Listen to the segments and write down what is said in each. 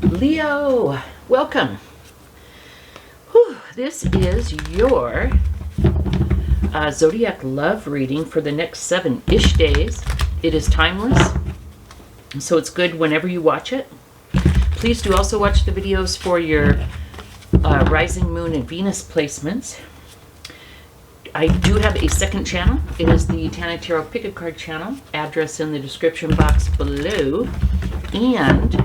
Leo, welcome. Whew, this is your zodiac love reading for the next 7-ish days. It is timeless, so it's good whenever you watch it. Please do also watch the videos for your rising moon and Venus placements. I do have a second channel. It is the Tana Tarot Pick a Card channel. Address in the description box below. And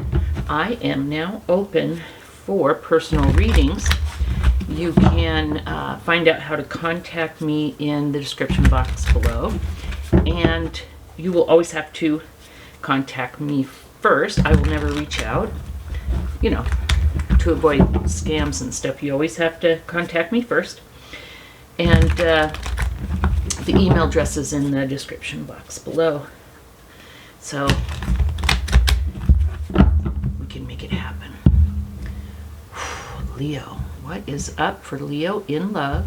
I am now open for personal readings. You can find out how to contact me in the description box below. And you will always have to contact me first. I will never reach out. You know, to avoid scams and stuff, you always have to contact me first. And the email address is in the description box below. So we can make it happen. Leo, what is up for Leo in love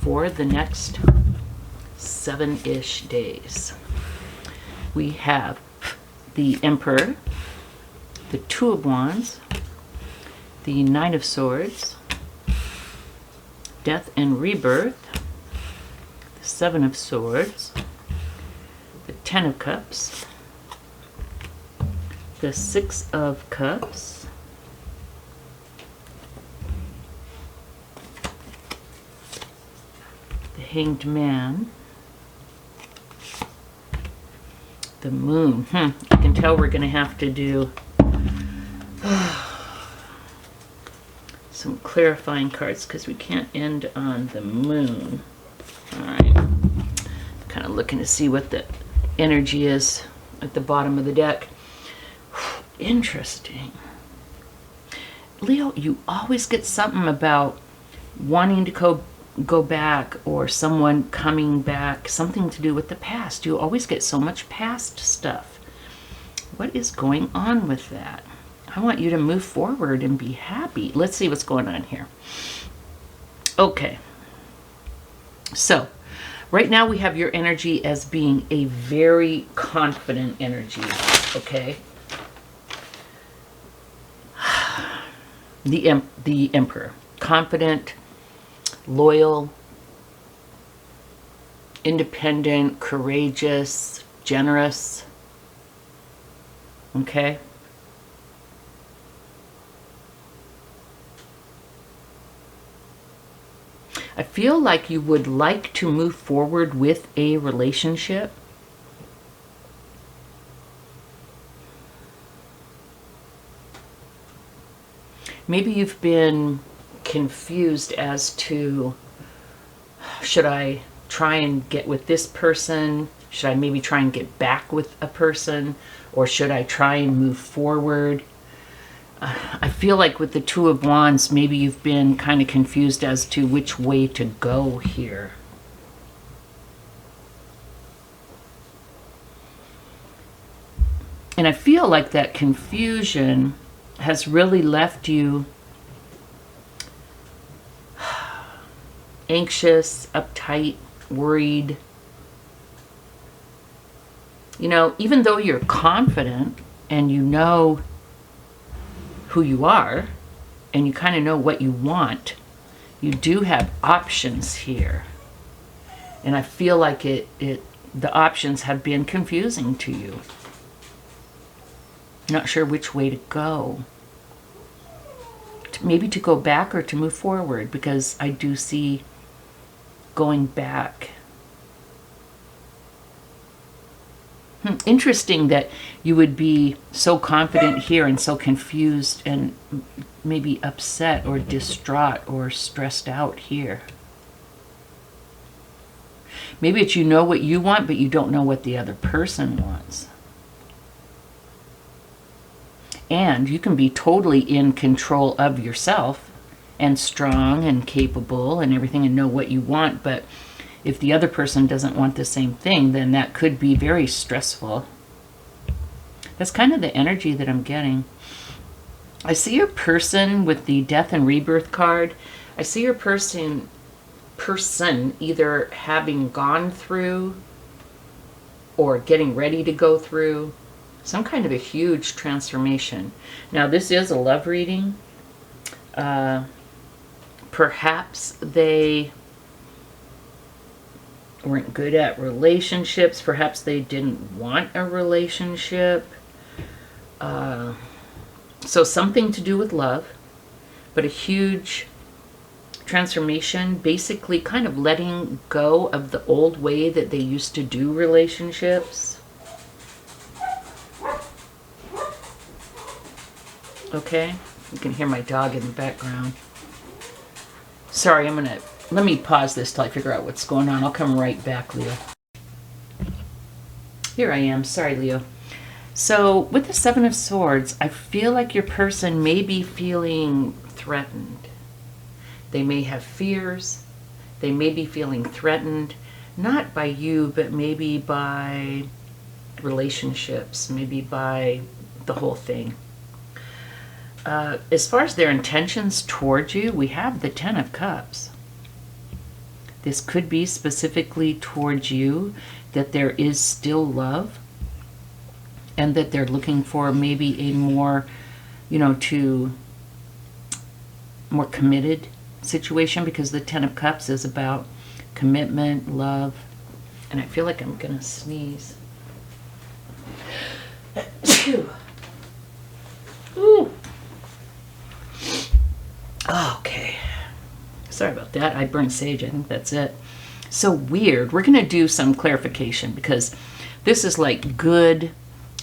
for the next 7-ish days? We have the Emperor, the Two of Wands, the Nine of Swords, Death and Rebirth, the Seven of Swords, the Ten of Cups, the Six of Cups, the Hanged Man, the Moon. I can tell we're going to have to do some clarifying cards because we can't end on the Moon. Alright. Kind of looking to see what the energy is at the bottom of the deck. Interesting. Leo, you always get something about wanting to go back, or someone coming back, something to do with the past. You always get so much past stuff. What is going on with that? I want you to move forward and be happy. Let's see what's going on here. Okay. So, right now we have your energy as being a very confident energy, okay? The Emperor. Confident, loyal, independent, courageous, generous, okay? I feel like you would like to move forward with a relationship. Maybe you've been confused as to, should I try and get with this person? Should I maybe try and get back with a person? Or should I try and move forward? I feel like with the Two of Wands, maybe you've been kind of confused as to which way to go here. And I feel like that confusion has really left you anxious, uptight, worried. You know, even though you're confident and you know who you are, and you kind of know what you want, you do have options here. And I feel like the options have been confusing to you. Not sure which way to go. Maybe to go back or to move forward, because I do see going back. Interesting that you would be so confident here and so confused and maybe upset or distraught or stressed out here. Maybe it's you know what you want, but you don't know what the other person wants. And you can be totally in control of yourself and strong and capable and everything and know what you want, but if the other person doesn't want the same thing, then that could be very stressful. That's kind of the energy that I'm getting. I see your person with the Death and Rebirth card. I see your person either having gone through or getting ready to go through some kind of a huge transformation. Now, this is a love reading. Perhaps they weren't good at relationships. Perhaps they didn't want a relationship. So something to do with love, but a huge transformation, basically kind of letting go of the old way that they used to do relationships. Okay, you can hear my dog in the background. Sorry, let me pause this till I figure out what's going on. I'll come right back, Leo. Here I am. Sorry, Leo. So with the Seven of Swords, I feel like your person may be feeling threatened. They may have fears. They may be feeling threatened, not by you, but maybe by relationships, maybe by the whole thing. As far as their intentions towards you, we have the Ten of Cups. This could be specifically towards you, that there is still love, and that they're looking for maybe a more, more committed situation, because the Ten of Cups is about commitment, love, and I feel like I'm gonna sneeze. Ooh. Okay. Sorry about that. I burned sage. I think that's it. So weird. We're gonna do some clarification, because this is like good,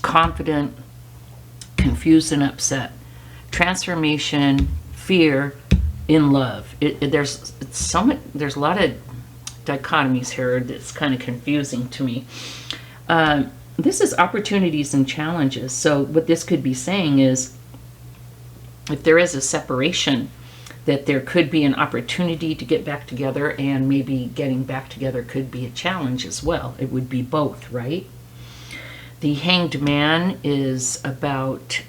confident, confused and upset, transformation, fear, in love. There's a lot of dichotomies here that's kind of confusing to me. This is opportunities and challenges. So what this could be saying is, if there is a separation, that there could be an opportunity to get back together, and maybe getting back together could be a challenge as well. It would be both, right? The Hanged Man is about,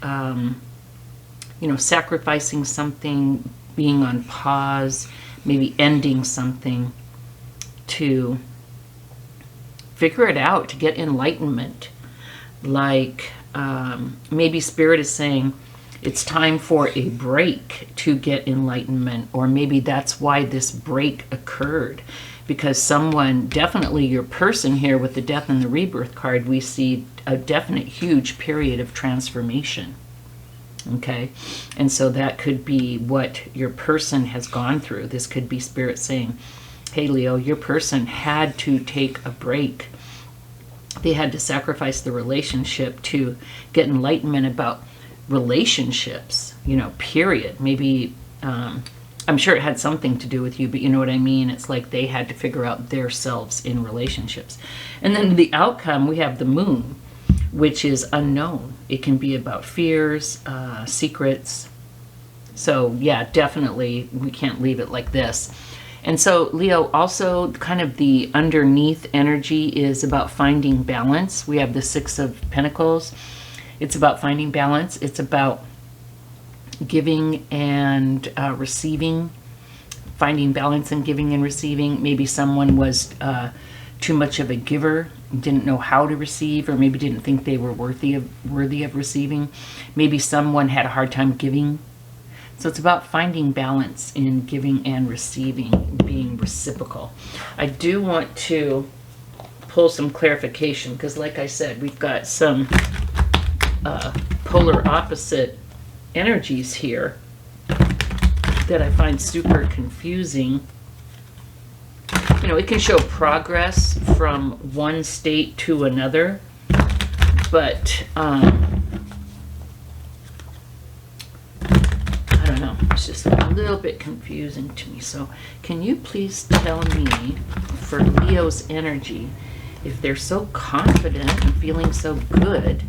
sacrificing something, being on pause, maybe ending something to figure it out, to get enlightenment. Like maybe Spirit is saying it's time for a break to get enlightenment, or maybe that's why this break occurred. Because someone, definitely your person here with the Death and the Rebirth card, we see a definite huge period of transformation. Okay, and so that could be what your person has gone through. This could be Spirit saying, hey Leo, your person had to take a break. They had to sacrifice the relationship to get enlightenment about relationships, period. Maybe, I'm sure it had something to do with you, but you know what I mean? It's like they had to figure out their selves in relationships. And then the outcome, we have the Moon, which is unknown. It can be about fears, secrets. So yeah, definitely we can't leave it like this. And so Leo, also kind of the underneath energy is about finding balance. We have the Six of Pentacles. It's about finding balance. It's about giving and receiving, finding balance in giving and receiving. Maybe someone was too much of a giver, didn't know how to receive, or maybe didn't think they were worthy of receiving. Maybe someone had a hard time giving. So it's about finding balance in giving and receiving, being reciprocal. I do want to pull some clarification, because like I said, we've got some polar opposite energies here that I find super confusing. It can show progress from one state to another, but I don't know, it's just a little bit confusing to me. So can you please tell me, for Leo's energy, if they're so confident and feeling so good,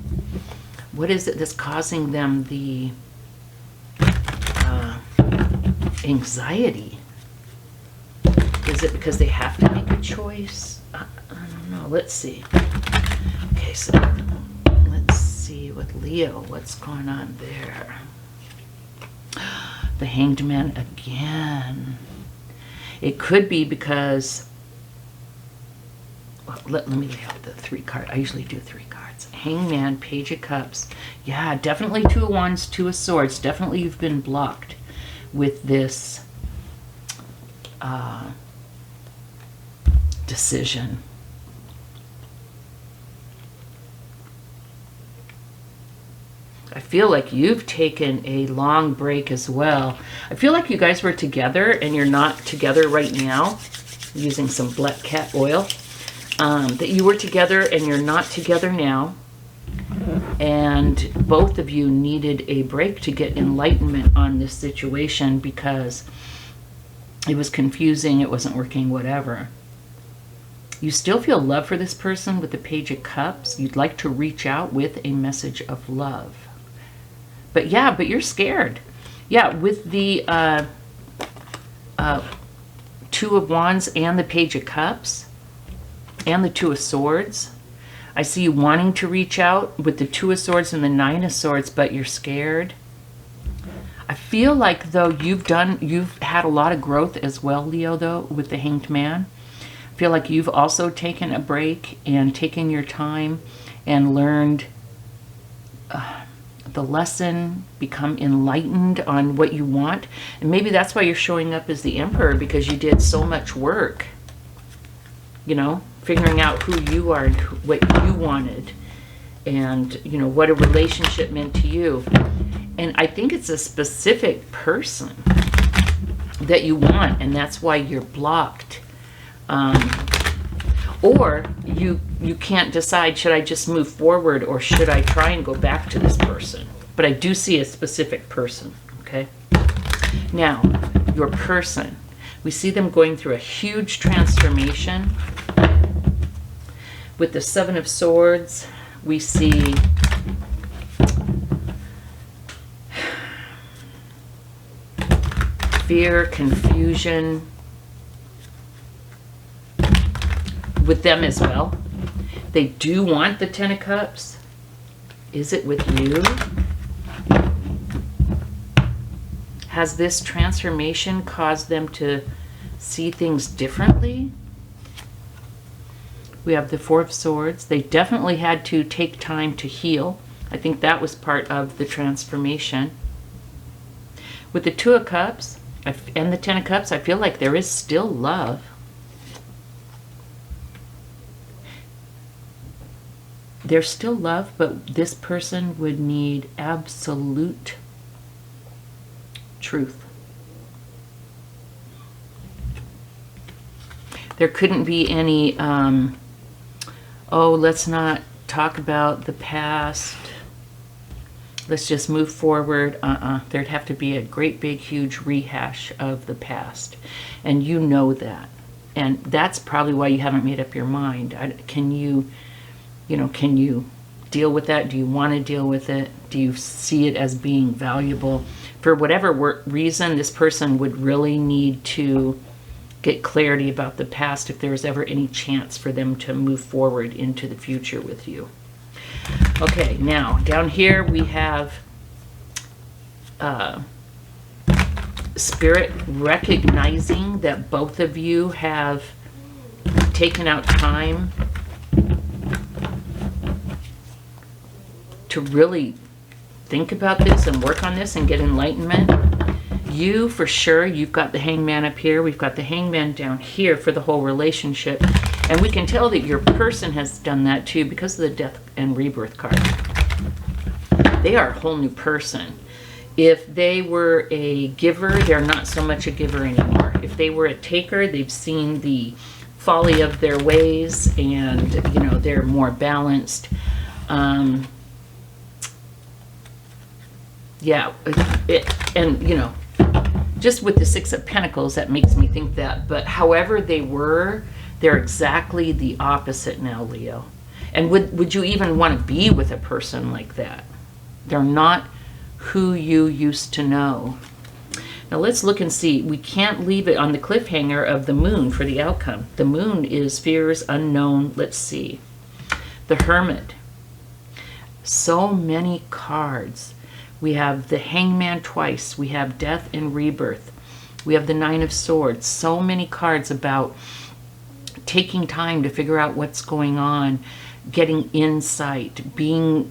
what is it that's causing them the anxiety? Is it because they have to make a choice? I don't know. Let's see. Okay, so let's see with Leo, what's going on there. The Hanged Man again. It could be because well, let me lay out the 3 cards. I usually do 3 cards. Hangman, Page of Cups. Yeah, definitely 2 of Wands, 2 of Swords. Definitely you've been blocked with this decision. I feel like you've taken a long break as well. I feel like you guys were together and you're not together right now. I'm using some black cat oil. That you were together and you're not together now. And both of you needed a break to get enlightenment on this situation because it was confusing, it wasn't working, whatever. You still feel love for this person with the Page of Cups. You'd like to reach out with a message of love. But yeah, but you're scared. Yeah, with the 2 of Wands and the Page of Cups and the 2 of Swords, I see you wanting to reach out with the 2 of Swords and the 9 of Swords, but you're scared. I feel like, though, you've had a lot of growth as well, Leo, though, with the Hanged Man. I feel like you've also taken a break and taken your time and learned the lesson, become enlightened on what you want. And maybe that's why you're showing up as the Emperor, because you did so much work, you know, figuring out who you are and what you wanted and, you know, what a relationship meant to you. And I think it's a specific person that you want, and that's why you're blocked. Or you can't decide, should I just move forward or should I try and go back to this person? But I do see a specific person, okay? Now, your person. We see them going through a huge transformation. With the 7 of Swords, we see fear, confusion, with them as well. They do want the 10 of Cups. Is it with you? Has this transformation caused them to see things differently? We have the 4 of Swords. They definitely had to take time to heal. I think that was part of the transformation. With the 2 of Cups and the 10 of Cups, I feel like there is still love. There's still love, but this person would need absolute truth. There couldn't be any, oh, let's not talk about the past. Let's just move forward. There'd have to be a great big huge rehash of the past. And you know that. And that's probably why you haven't made up your mind. Can you deal with that? Do you want to deal with it? Do you see it as being valuable? For whatever reason, this person would really need to get clarity about the past if there's ever any chance for them to move forward into the future with you. Okay, now down here we have Spirit recognizing that both of you have taken out time to really think about this and work on this and get enlightenment. You, for sure, you've got the Hangman up here. We've got the Hangman down here for the whole relationship. And we can tell that your person has done that too because of the Death and Rebirth card. They are a whole new person. If they were a giver, they're not so much a giver anymore. If they were a taker, they've seen the folly of their ways and, you know, they're more balanced. Yeah, and, you know, just with the 6 of Pentacles, that makes me think that. But however they were, they're exactly the opposite now, Leo. And would you even want to be with a person like that? They're not who you used to know. Now let's look and see. We can't leave it on the cliffhanger of the Moon for the outcome. The Moon is fears unknown. Let's see. The Hermit. So many cards. We have the Hangman twice. We have Death and Rebirth. We have the 9 of Swords. So many cards about taking time to figure out what's going on, getting insight, being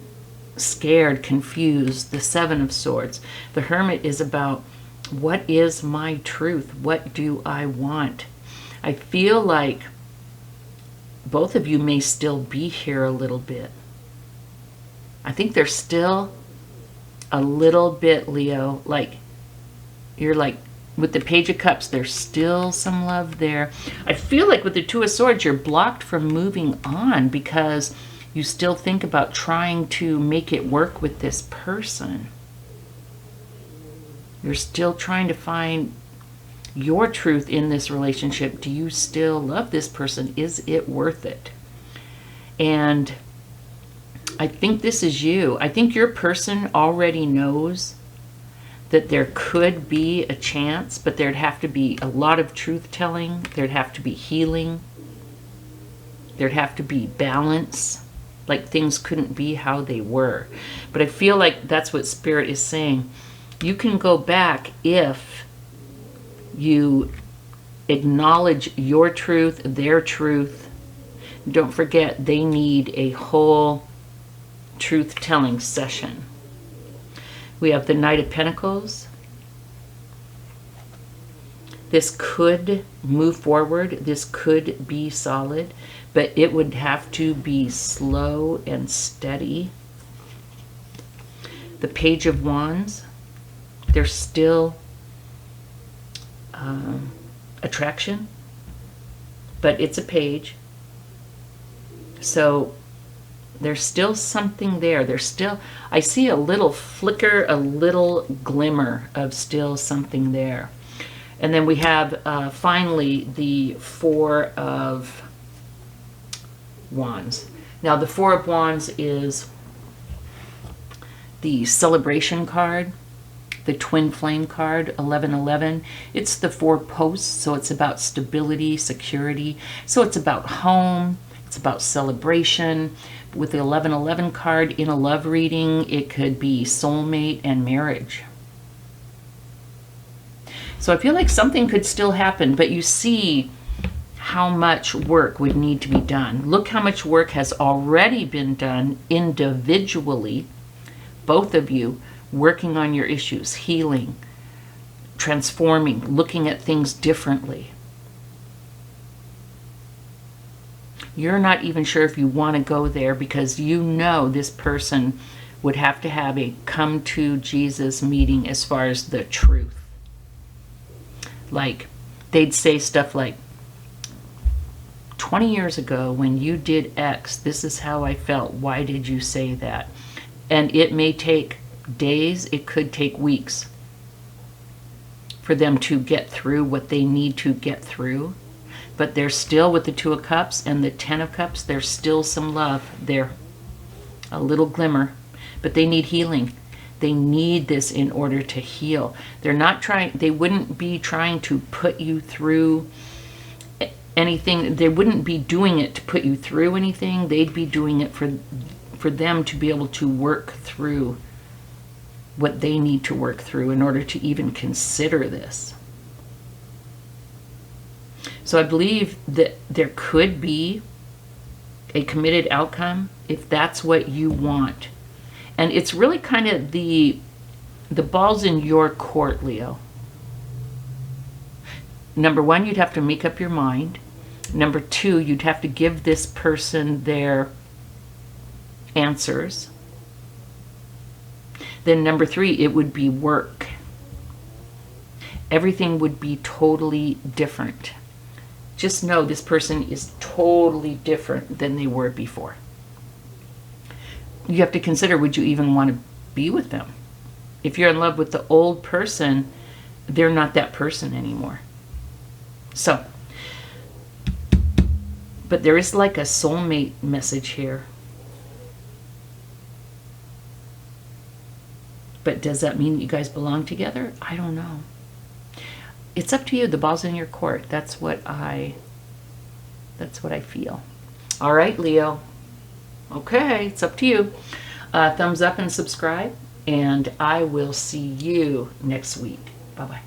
scared, confused. The Seven of Swords. The Hermit is about, what is my truth? What do I want? I feel like both of you may still be here a little bit. I think there's still a little bit, Leo, like you're like, with the Page of Cups, there's still some love there. I feel like with the Two of Swords, you're blocked from moving on because you still think about trying to make it work with this person. You're still trying to find your truth in this relationship. Do you still love this person? Is it worth it? And I think this is you. I think your person already knows that there could be a chance, but there'd have to be a lot of truth-telling. There'd have to be healing. There'd have to be balance. Like things couldn't be how they were. But I feel like that's what Spirit is saying. You can go back if you acknowledge your truth, their truth. Don't forget, they need a whole truth-telling session. We have the Knight of Pentacles. This could move forward. This could be solid, but it would have to be slow and steady. The Page of Wands. There's still attraction, but it's a page. So there's still something there. There's still, I see a little flicker, a little glimmer of still something there. And then we have finally the Four of Wands. Now the Four of Wands is the celebration card, the twin flame card, 1111. It's the 4 posts, so it's about stability, security. So it's about home, it's about celebration. With the 1111 card in a love reading, it could be soulmate and marriage. So I feel like something could still happen, but you see how much work would need to be done. Look how much work has already been done individually, both of you, working on your issues, healing, transforming, looking at things differently. You're not even sure if you want to go there because you know this person would have to have a come to Jesus meeting as far as the truth. Like, they'd say stuff like, 20 years ago when you did X, this is how I felt. Why did you say that? And it may take days, it could take weeks for them to get through what they need to get through. But there's still, with the Two of Cups and the 10 of Cups, there's still some love there. A little glimmer. But they need healing. They need this in order to heal. They're not trying, they wouldn't be trying to put you through anything. They wouldn't be doing it to put you through anything. They'd be doing it for them to be able to work through what they need to work through in order to even consider this. So I believe that there could be a committed outcome if that's what you want. And it's really kind of the ball's in your court, Leo. Number one, you'd have to make up your mind. Number two, you'd have to give this person their answers. Then number three, it would be work. Everything would be totally different. Just know this person is totally different than they were before. You have to consider, would you even want to be with them? If you're in love with the old person, they're not that person anymore. So, but there is like a soulmate message here. But does that mean you guys belong together? I don't know. It's up to you. The ball's in your court. That's what I feel. All right, Leo. Okay, it's up to you. Thumbs up and subscribe, and I will see you next week. Bye-bye.